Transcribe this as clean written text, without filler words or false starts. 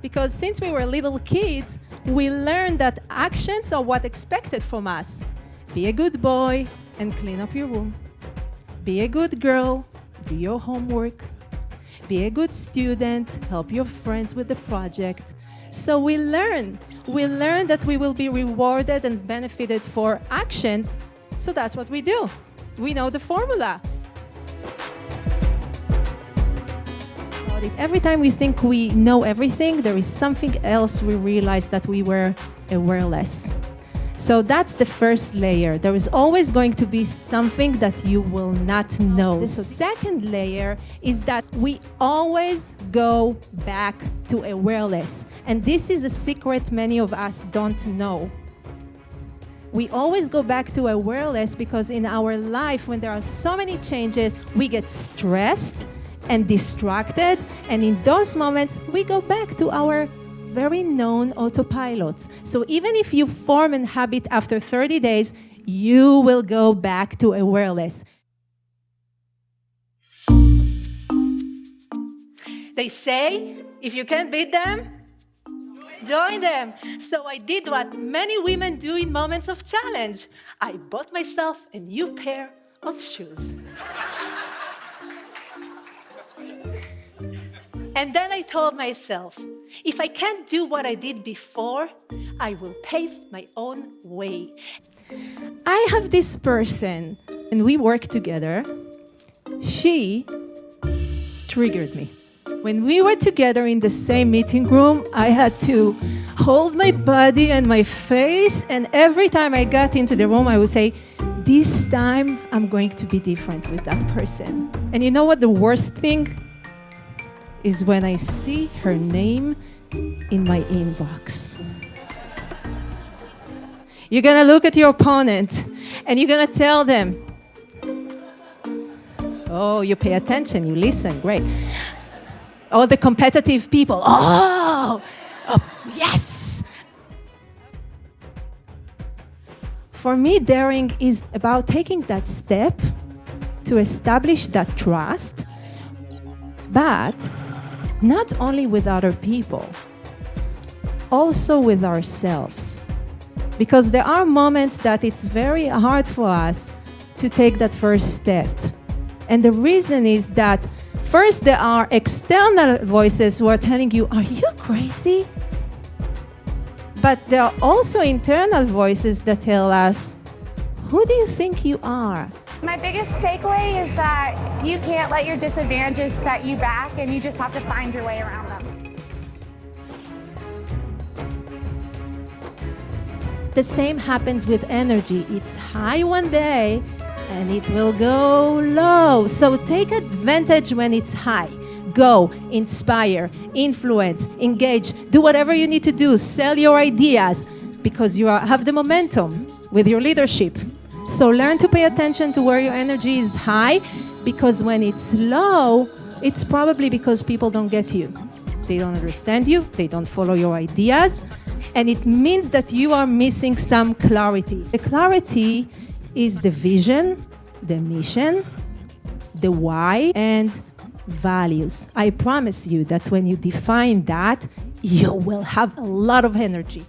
Because since we were little kids, we learned that actions are what expected from us. Be a good boy and clean up your room. Be a good girl, do your homework. Be a good student, help your friends with the project. So we learn that we will be rewarded and benefited for actions. So that's what we do. We know the formula. Every time we think we know everything, there is something else we realize that we were AwareLess. So that's the first layer. There is always going to be something that you will not know. The second layer is that we always go back to AwareLess. And this is a secret many of us don't know. We always go back to AwareLess because in our life, when there are so many changes, we get stressed and distracted, and in those moments we go back to our very known autopilots. So even if you form a habit after 30 days, you will go back to AwareLess. They say, if you can't beat them, join them. So I did what many women do in moments of challenge. I bought myself a new pair of shoes. And then I told myself, if I can't do what I did before, I will pave my own way. I have this person, and we work together. She triggered me. When we were together in the same meeting room, I had to hold my body and my face, and every time I got into the room, I would say, this time I'm going to be different with that person. And you know what the worst thing is? When I see her name in my inbox. You're gonna look at your opponent and you're gonna tell them, oh, you pay attention, you listen, great. All the competitive people, oh, yes. For me, daring is about taking that step to establish that trust, but not only with other people, also with ourselves. Because there are moments that it's very hard for us to take that first step. And the reason is that first there are external voices who are telling you, are you crazy? But there are also internal voices that tell us, who do you think you are? My biggest takeaway is that you can't let your disadvantages set you back, and you just have to find your way around them. The same happens with energy. It's high one day and it will go low. So take advantage when it's high. Go, inspire, influence, engage, do whatever you need to do, sell your ideas, because you have the momentum with your leadership. So learn to pay attention to where your energy is high, because when it's low, it's probably because people don't get you. They don't understand you, they don't follow your ideas, and it means that you are missing some clarity. The clarity is the vision, the mission, the why, and values. I promise you that when you define that, you will have a lot of energy.